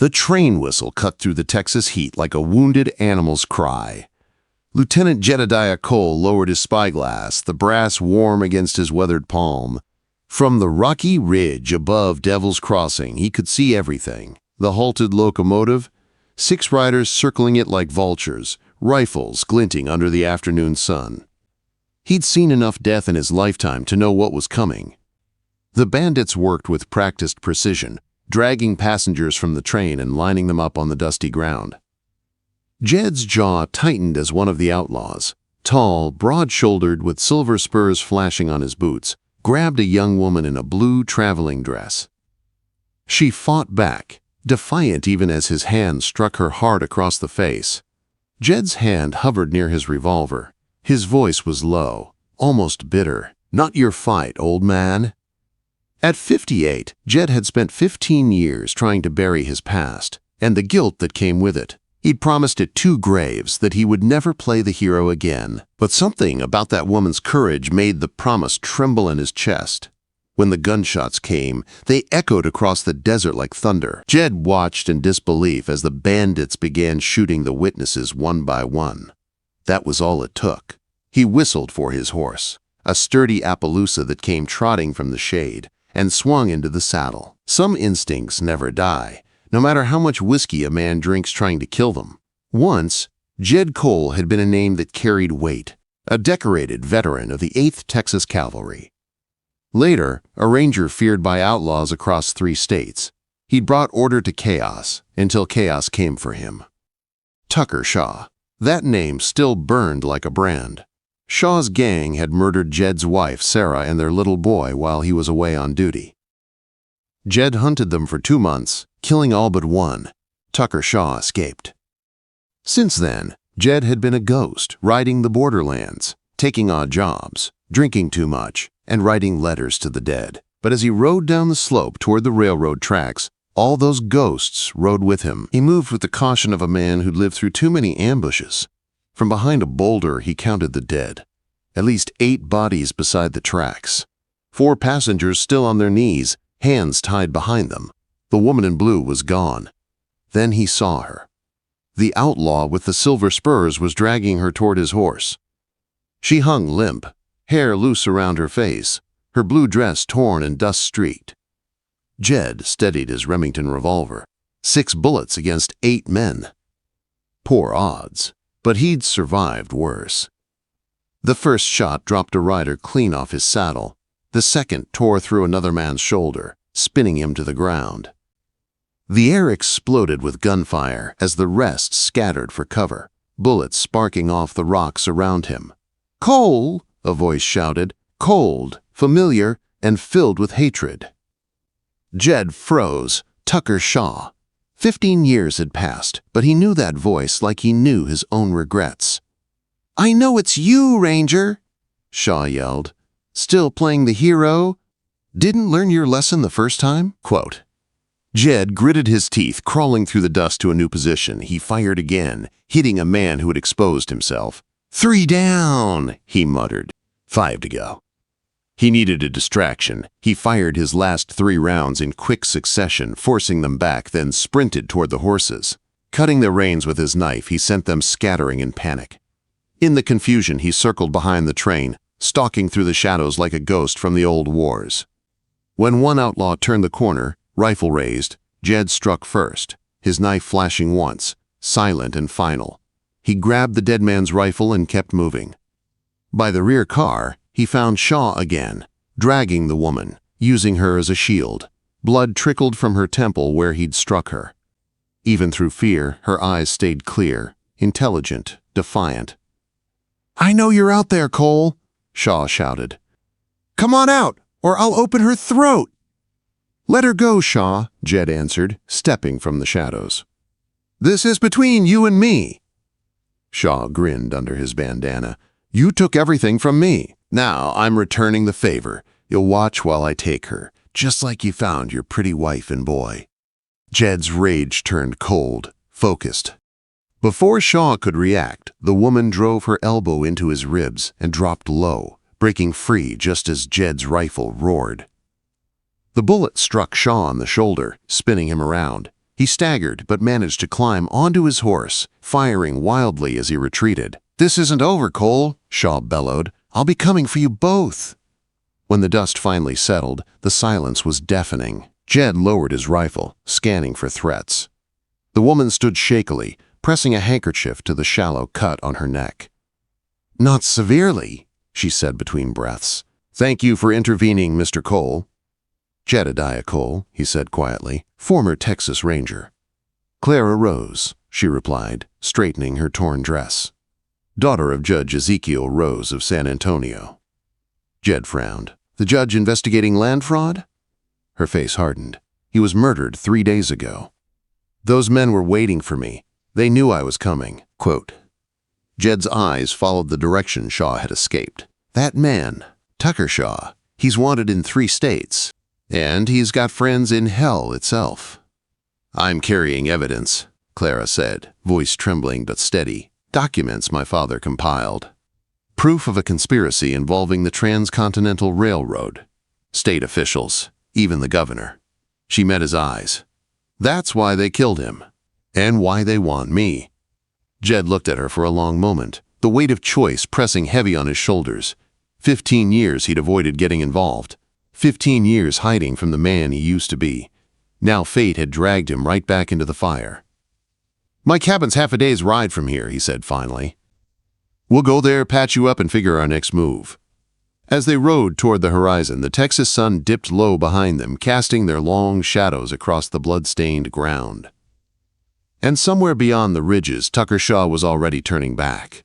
The train whistle cut through the Texas heat like a wounded animal's cry. Lieutenant Jedediah Cole lowered his spyglass, the brass warm against his weathered palm. From the rocky ridge above Devil's Crossing, he could see everything. The halted locomotive, 6 riders circling it like vultures, rifles glinting under the afternoon sun. He'd seen enough death in his lifetime to know what was coming. The bandits worked with practiced precision, dragging passengers from the train and lining them up on the dusty ground. Jed's jaw tightened as one of the outlaws, tall, broad-shouldered, with silver spurs flashing on his boots, grabbed a young woman in a blue traveling dress. She fought back, defiant even as his hand struck her hard across the face. Jed's hand hovered near his revolver. His voice was low, almost bitter. "Not your fight, old man." At 58, Jed had spent 15 years trying to bury his past, and the guilt that came with it. He'd promised at 2 graves that he would never play the hero again. But something about that woman's courage made the promise tremble in his chest. When the gunshots came, they echoed across the desert like thunder. Jed watched in disbelief as the bandits began shooting the witnesses one by one. That was all it took. He whistled for his horse, a sturdy Appaloosa that came trotting from the shade, and swung into the saddle. Some instincts never die, no matter how much whiskey a man drinks trying to kill them. Once, Jed Cole had been a name that carried weight, a decorated veteran of the 8th Texas Cavalry. Later, a ranger feared by outlaws across 3 states. He'd brought order to chaos until chaos came for him. Tucker Shaw. That name still burned like a brand. Shaw's gang had murdered Jed's wife, Sarah, and their little boy while he was away on duty. Jed hunted them for 2 months, killing all but one. Tucker Shaw escaped. Since then, Jed had been a ghost, riding the borderlands, taking odd jobs, drinking too much, and writing letters to the dead. But as he rode down the slope toward the railroad tracks, all those ghosts rode with him. He moved with the caution of a man who'd lived through too many ambushes. From behind a boulder, he counted the dead. At least 8 bodies beside the tracks. 4 passengers still on their knees, hands tied behind them. The woman in blue was gone. Then he saw her. The outlaw with the silver spurs was dragging her toward his horse. She hung limp, hair loose around her face, her blue dress torn and dust-streaked. Jed steadied his Remington revolver. 6 bullets against 8 men. Poor odds, but he'd survived worse. The first shot dropped a rider clean off his saddle. The second tore through another man's shoulder, spinning him to the ground. The air exploded with gunfire as the rest scattered for cover, bullets sparking off the rocks around him. "Cole!" a voice shouted, cold, familiar, and filled with hatred. Jed froze. Tucker Shaw. 15 years had passed, but he knew that voice like he knew his own regrets. "I know it's you, Ranger!" Shaw yelled. "Still playing the hero? Didn't learn your lesson the first time?" Quote. Jed gritted his teeth, crawling through the dust to a new position. He fired again, hitting a man who had exposed himself. "3 down," he muttered. 5 to go. He needed a distraction. He fired his last 3 rounds in quick succession, forcing them back, then sprinted toward the horses. Cutting their reins with his knife, he sent them scattering in panic. In the confusion, he circled behind the train, stalking through the shadows like a ghost from the old wars. When one outlaw turned the corner, rifle raised, Jed struck first, his knife flashing once, silent and final. He grabbed the dead man's rifle and kept moving. By the rear car, he found Shaw again, dragging the woman, using her as a shield. Blood trickled from her temple where he'd struck her. Even through fear, her eyes stayed clear, intelligent, defiant. "I know you're out there, Cole," Shaw shouted. "Come on out, or I'll open her throat." "Let her go, Shaw," Jed answered, stepping from the shadows. "This is between you and me." Shaw grinned under his bandana. "You took everything from me. Now I'm returning the favor. You'll watch while I take her, just like you found your pretty wife and boy." Jed's rage turned cold, focused. Before Shaw could react, the woman drove her elbow into his ribs and dropped low, breaking free just as Jed's rifle roared. The bullet struck Shaw on the shoulder, spinning him around. He staggered but managed to climb onto his horse, firing wildly as he retreated. "This isn't over, Cole," Shaw bellowed. "I'll be coming for you both." When the dust finally settled, the silence was deafening. Jed lowered his rifle, scanning for threats. The woman stood shakily, pressing a handkerchief to the shallow cut on her neck. "Not severely," she said between breaths. "Thank you for intervening, Mr. Cole." "Jedediah Cole," he said quietly, "former Texas Ranger." "Clara Rose," she replied, straightening her torn dress. "Daughter of Judge Ezekiel Rose of San Antonio." Jed frowned. "The judge investigating land fraud?" Her face hardened. "He was murdered 3 days ago." "Those men were waiting for me. They knew I was coming." Quote. Jed's eyes followed the direction Shaw had escaped. "That man, Tucker Shaw, he's wanted in 3 states. And he's got friends in hell itself." "I'm carrying evidence," Clara said, voice trembling but steady. "Documents my father compiled. Proof of a conspiracy involving the Transcontinental Railroad. State officials, even the governor." She met his eyes. "That's why they killed him. And why they want me." Jed looked at her for a long moment, the weight of choice pressing heavy on his shoulders. 15 years he'd avoided getting involved. 15 years hiding from the man he used to be. Now fate had dragged him right back into the fire. "My cabin's half a day's ride from here," he said finally. "We'll go there, patch you up, and figure our next move." As they rode toward the horizon, the Texas sun dipped low behind them, casting their long shadows across the blood-stained ground. And somewhere beyond the ridges, Tucker Shaw was already turning back.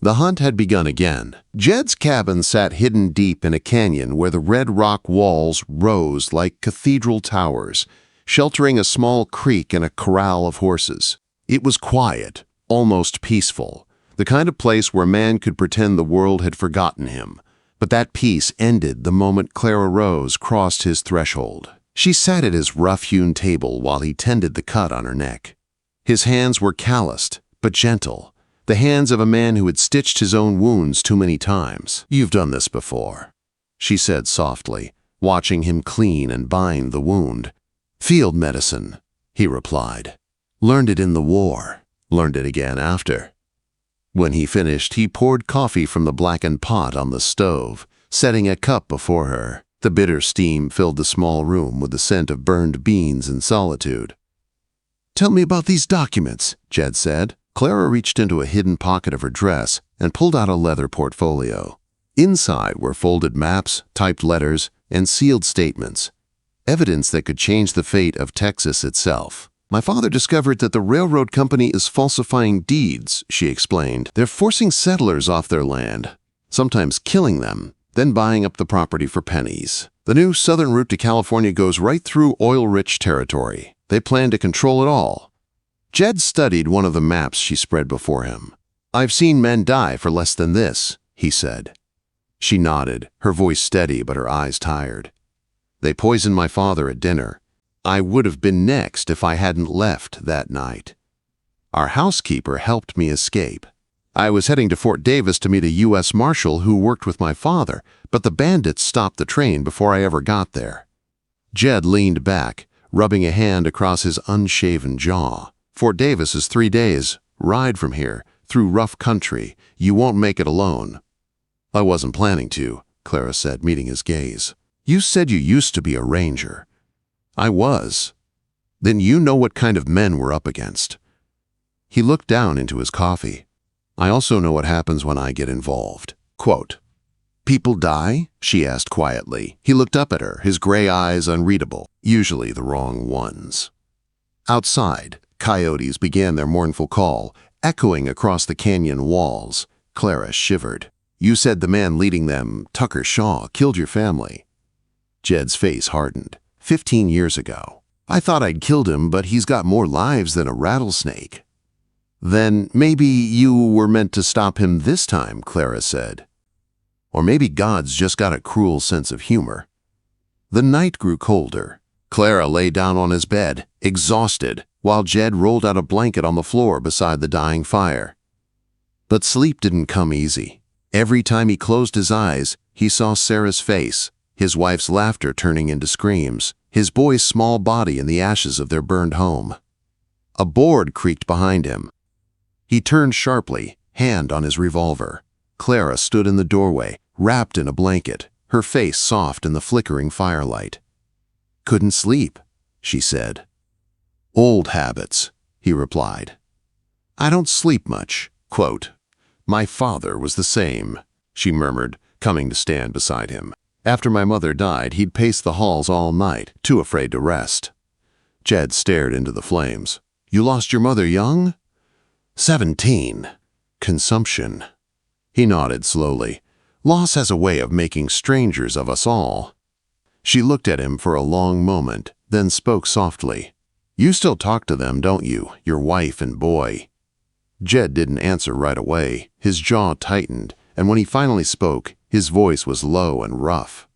The hunt had begun again. Jed's cabin sat hidden deep in a canyon where the red rock walls rose like cathedral towers, sheltering a small creek and a corral of horses. It was quiet, almost peaceful, the kind of place where man could pretend the world had forgotten him. But that peace ended the moment Clara Rose crossed his threshold. She sat at his rough-hewn table while he tended the cut on her neck. His hands were calloused, but gentle. The hands of a man who had stitched his own wounds too many times. "You've done this before," she said softly, watching him clean and bind the wound. "Field medicine," he replied. "Learned it in the war. Learned it again after." When he finished, he poured coffee from the blackened pot on the stove, setting a cup before her. The bitter steam filled the small room with the scent of burned beans and solitude. "Tell me about these documents," Jed said. Clara reached into a hidden pocket of her dress and pulled out a leather portfolio. Inside were folded maps, typed letters, and sealed statements, evidence that could change the fate of Texas itself. "My father discovered that the railroad company is falsifying deeds," she explained. "They're forcing settlers off their land, sometimes killing them, then buying up the property for pennies. The new southern route to California goes right through oil-rich territory. They plan to control it all." Jed studied one of the maps she spread before him. "I've seen men die for less than this," he said. She nodded, her voice steady but her eyes tired. "They poisoned my father at dinner. I would have been next if I hadn't left that night. Our housekeeper helped me escape. I was heading to Fort Davis to meet a U.S. Marshal who worked with my father, but the bandits stopped the train before I ever got there." Jed leaned back, rubbing a hand across his unshaven jaw. "Fort Davis is 3 days' ride from here, through rough country. You won't make it alone." "I wasn't planning to," Clara said, meeting his gaze. "You said you used to be a ranger." "I was." "Then you know what kind of men we're up against." He looked down into his coffee. "I also know what happens when I get involved." Quote. "People die?" she asked quietly. He looked up at her, his gray eyes unreadable, usually the wrong ones. Outside, coyotes began their mournful call, echoing across the canyon walls. Clara shivered. "You said the man leading them, Tucker Shaw, killed your family." Jed's face hardened. 15 years ago. "I thought I'd killed him, but he's got more lives than a rattlesnake." "Then maybe you were meant to stop him this time," Clara said. "Or maybe God's just got a cruel sense of humor." The night grew colder. Clara lay down on his bed, exhausted, while Jed rolled out a blanket on the floor beside the dying fire. But sleep didn't come easy. Every time he closed his eyes, he saw Sarah's face, his wife's laughter turning into screams, his boy's small body in the ashes of their burned home. A board creaked behind him. He turned sharply, hand on his revolver. Clara stood in the doorway, wrapped in a blanket, her face soft in the flickering firelight. "Couldn't sleep," she said. "Old habits," he replied. "I don't sleep much." Quote, "My father was the same," she murmured, coming to stand beside him. "After my mother died, he'd pace the halls all night, too afraid to rest." Jed stared into the flames. "You lost your mother young?" 17. Consumption. He nodded slowly. "Loss has a way of making strangers of us all." She looked at him for a long moment, then spoke softly. "You still talk to them, don't you, your wife and boy?" Jed didn't answer right away. His jaw tightened, and when he finally spoke, his voice was low and rough.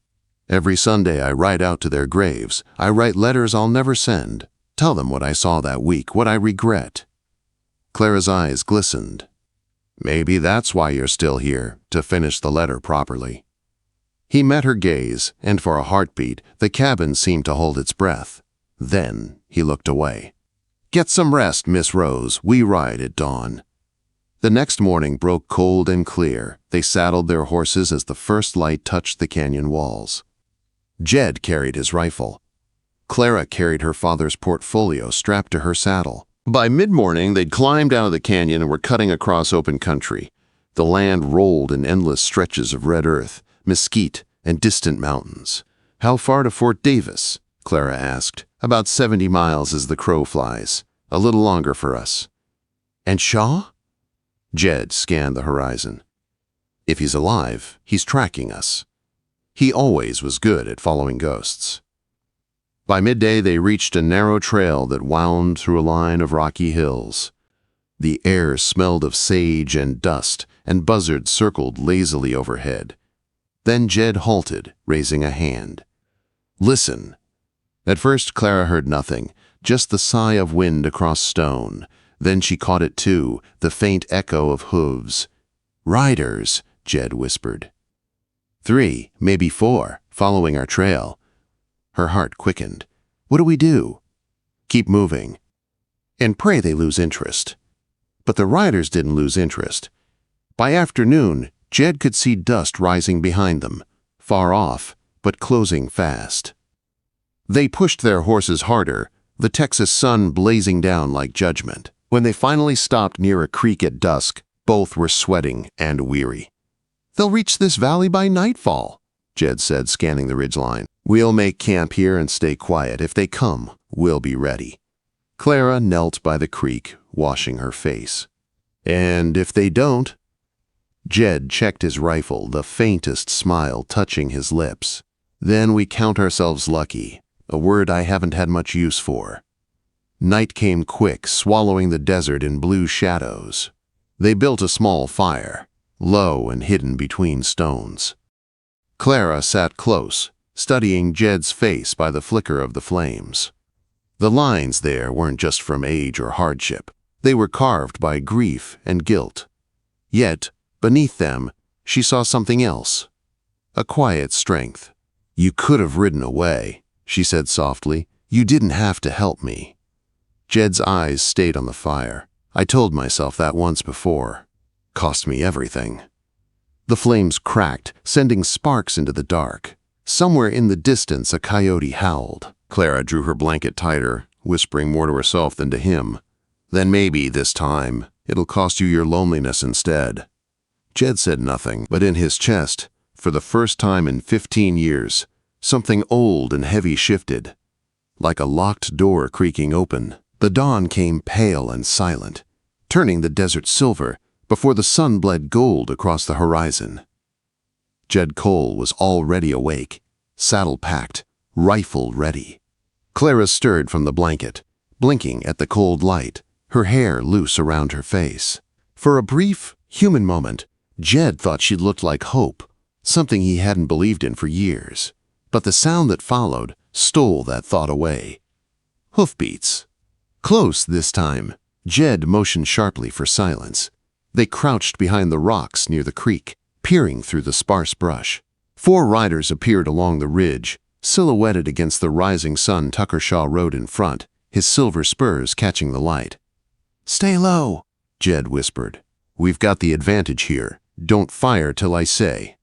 "Every Sunday I write out to their graves. I write letters I'll never send. Tell them what I saw that week, what I regret." Clara's eyes glistened. "Maybe that's why you're still here, to finish the letter properly." He met her gaze, and for a heartbeat, the cabin seemed to hold its breath. Then he looked away. "Get some rest, Miss Rose. We ride at dawn." The next morning broke cold and clear. They saddled their horses as the first light touched the canyon walls. Jed carried his rifle. Clara carried her father's portfolio strapped to her saddle. By mid-morning, they'd climbed out of the canyon and were cutting across open country. The land rolled in endless stretches of red earth, mesquite, and distant mountains. "How far to Fort Davis?" Clara asked. "About 70 miles as the crow flies. A little longer for us." "And Shaw?" Jed scanned the horizon. "If he's alive, he's tracking us. He always was good at following ghosts." By midday, they reached a narrow trail that wound through a line of rocky hills. The air smelled of sage and dust, and buzzards circled lazily overhead. Then Jed halted, raising a hand. "Listen." At first, Clara heard nothing, just the sigh of wind across stone. Then she caught it too, the faint echo of hooves. "Riders," Jed whispered. "3, maybe 4, following our trail." Her heart quickened. "What do we do?" "Keep moving. And pray they lose interest." But the riders didn't lose interest. By afternoon, Jed could see dust rising behind them, far off, but closing fast. They pushed their horses harder, the Texas sun blazing down like judgment. When they finally stopped near a creek at dusk, both were sweating and weary. "They'll reach this valley by nightfall," Jed said, scanning the ridgeline. "We'll make camp here and stay quiet. If they come, we'll be ready." Clara knelt by the creek, washing her face. "And if they don't?" Jed checked his rifle, the faintest smile touching his lips. "Then we count ourselves lucky, a word I haven't had much use for." Night came quick, swallowing the desert in blue shadows. They built a small fire, low and hidden between stones. Clara sat close, studying Jed's face by the flicker of the flames. The lines there weren't just from age or hardship. They were carved by grief and guilt. Yet, beneath them, she saw something else. A quiet strength. "You could have ridden away," she said softly. "You didn't have to help me." Jed's eyes stayed on the fire. "I told myself that once before. Cost me everything." The flames cracked, sending sparks into the dark. Somewhere in the distance, a coyote howled. Clara drew her blanket tighter, whispering more to herself than to him. "Then maybe, this time, it'll cost you your loneliness instead." Jed said nothing, but in his chest, for the first time in 15 years, something old and heavy shifted, like a locked door creaking open. The dawn came pale and silent, turning the desert silver before the sun bled gold across the horizon. Jed Cole was already awake, saddle packed, rifle ready. Clara stirred from the blanket, blinking at the cold light, her hair loose around her face. For a brief, human moment, Jed thought she looked like hope, something he hadn't believed in for years. But the sound that followed stole that thought away. Hoofbeats. Close this time, Jed motioned sharply for silence. They crouched behind the rocks near the creek, peering through the sparse brush. 4 riders appeared along the ridge, Silhouetted against the rising sun, Tucker Shaw rode in front, his silver spurs catching the light. "Stay low," Jed whispered. "We've got the advantage here. Don't fire till I say."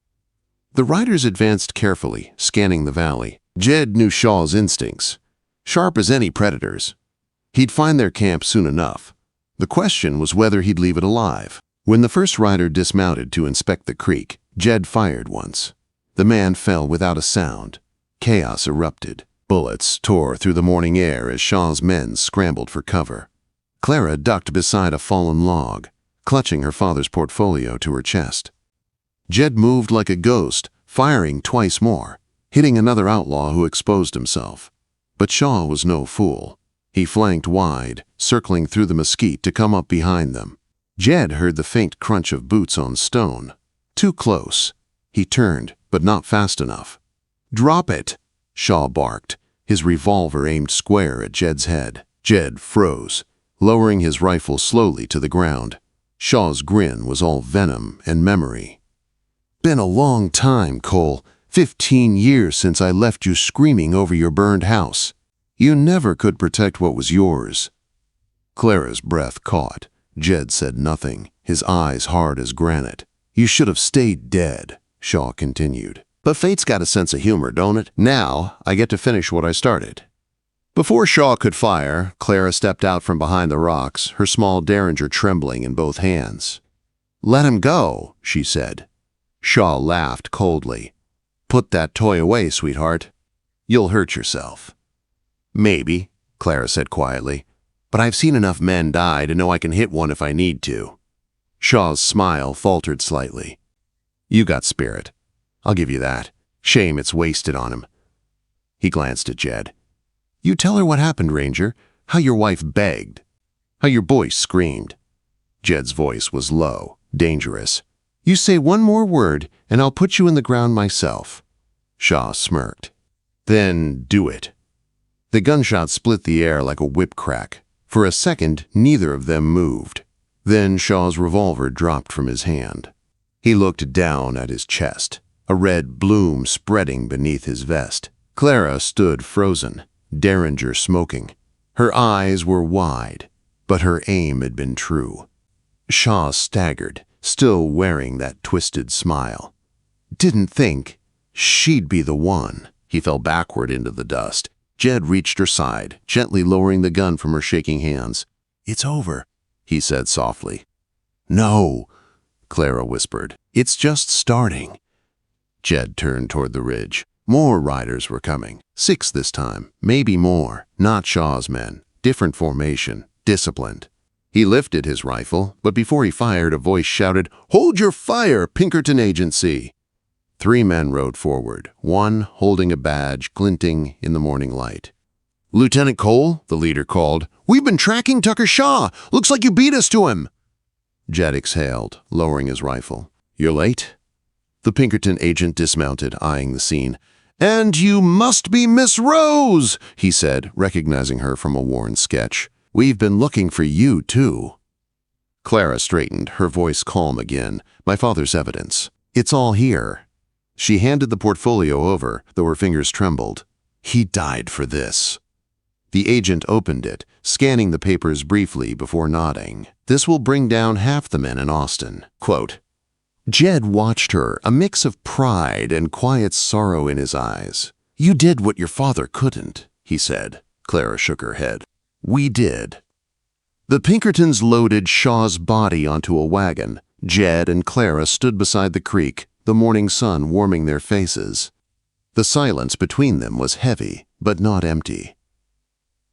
The riders advanced carefully, scanning the valley. Jed knew Shaw's instincts, sharp as any predator's. He'd find their camp soon enough. The question was whether he'd leave it alive. When the first rider dismounted to inspect the creek, Jed fired once. The man fell without a sound. Chaos erupted. Bullets tore through the morning air as Shaw's men scrambled for cover. Clara ducked beside a fallen log, clutching her father's portfolio to her chest. Jed moved like a ghost, firing twice more, hitting another outlaw who exposed himself. But Shaw was no fool. He flanked wide, circling through the mesquite to come up behind them. Jed heard the faint crunch of boots on stone. Too close. He turned, but not fast enough. "Drop it!" Shaw barked, his revolver aimed square at Jed's head. Jed froze, lowering his rifle slowly to the ground. Shaw's grin was all venom and memory. "Been a long time, Cole. 15 years since I left you screaming over your burned house. You never could protect what was yours." Clara's breath caught. Jed said nothing, his eyes hard as granite. "You should have stayed dead," Shaw continued. "But fate's got a sense of humor, don't it? Now I get to finish what I started." Before Shaw could fire, Clara stepped out from behind the rocks, her small derringer trembling in both hands. "Let him go," she said. Shaw laughed coldly. "Put that toy away, sweetheart. You'll hurt yourself." "Maybe," Clara said quietly, "but I've seen enough men die to know I can hit one if I need to." Shaw's smile faltered slightly. "You got spirit. I'll give you that. Shame it's wasted on him." He glanced at Jed. "You tell her what happened, Ranger. How your wife begged. How your boy screamed." Jed's voice was low, dangerous. "You say one more word, and I'll put you in the ground myself." Shaw smirked. "Then do it." The gunshot split the air like a whip crack. For a second, neither of them moved. Then Shaw's revolver dropped from his hand. He looked down at his chest, a red bloom spreading beneath his vest. Clara stood frozen, derringer smoking. Her eyes were wide, but her aim had been true. Shaw staggered, still wearing that twisted smile. "Didn't think she'd be the one." He fell backward into the dust. Jed reached her side, gently lowering the gun from her shaking hands. "It's over," he said softly. "No," Clara whispered. "It's just starting." Jed turned toward the ridge. More riders were coming. 6 this time, maybe more. Not Shaw's men. Different formation, disciplined. He lifted his rifle, but before he fired, a voice shouted, "Hold your fire, Pinkerton Agency!" 3 men rode forward, one holding a badge glinting in the morning light. "Lieutenant Cole," the leader called, "we've been tracking Tucker Shaw. Looks like you beat us to him." Jed exhaled, lowering his rifle. "You're late?" The Pinkerton agent dismounted, eyeing the scene. "And you must be Miss Rose," he said, recognizing her from a worn sketch. "We've been looking for you, too." Clara straightened, her voice calm again. "My father's evidence. It's all here." She handed the portfolio over, though her fingers trembled. "He died for this." The agent opened it, scanning the papers briefly before nodding. "This will bring down half the men in Austin." Quote, Jed watched her, a mix of pride and quiet sorrow in his eyes. "You did what your father couldn't," he said. Clara shook her head. "We did." The Pinkertons loaded Shaw's body onto a wagon. Jed and Clara stood beside the creek, the morning sun warming their faces. The silence between them was heavy, but not empty.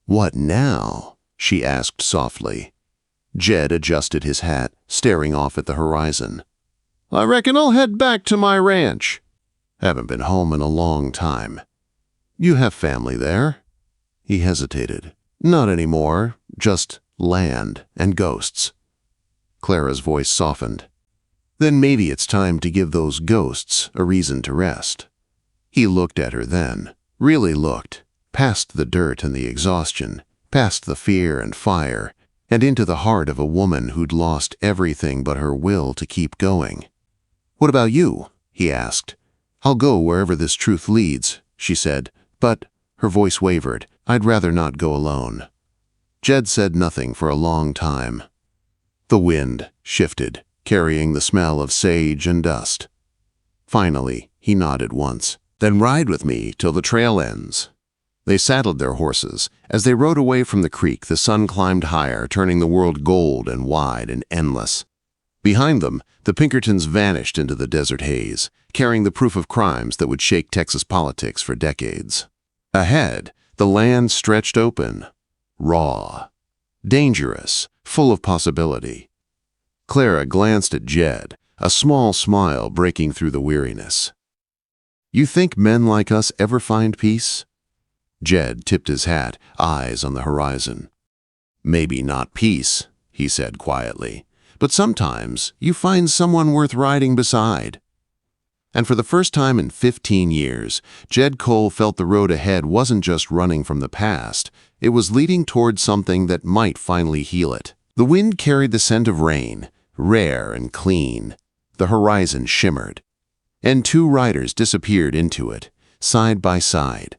"What now?" she asked softly. Jed adjusted his hat, staring off at the horizon. "I reckon I'll head back to my ranch. Haven't been home in a long time." "You have family there?" He hesitated. "Not anymore, just land and ghosts." Clara's voice softened. "Then maybe it's time to give those ghosts a reason to rest." He looked at her then, really looked, past the dirt and the exhaustion, past the fear and fire, and into the heart of a woman who'd lost everything but her will to keep going. "What about you?" he asked. "I'll go wherever this truth leads, she said, but, her voice wavered, I'd rather not go alone. Jed said nothing for a long time. The wind shifted, carrying the smell of sage and dust. Finally, he nodded once. Then ride with me till the trail ends. They saddled their horses. As they rode away from the creek, the sun climbed higher, turning the world gold and wide and endless. Behind them, the Pinkertons vanished into the desert haze, carrying the proof of crimes that would shake Texas politics for decades. Ahead, the land stretched open, raw, dangerous, full of possibility. Clara glanced at Jed, a small smile breaking through the weariness. You think men like us ever find peace? Jed tipped his hat, eyes on the horizon. Maybe not peace, he said quietly, but sometimes you find someone worth riding beside. And for the first time in 15 years, Jed Cole felt the road ahead wasn't just running from the past, it was leading toward something that might finally heal it. The wind carried the scent of rain, rare and clean. The horizon shimmered, and two riders disappeared into it, side by side.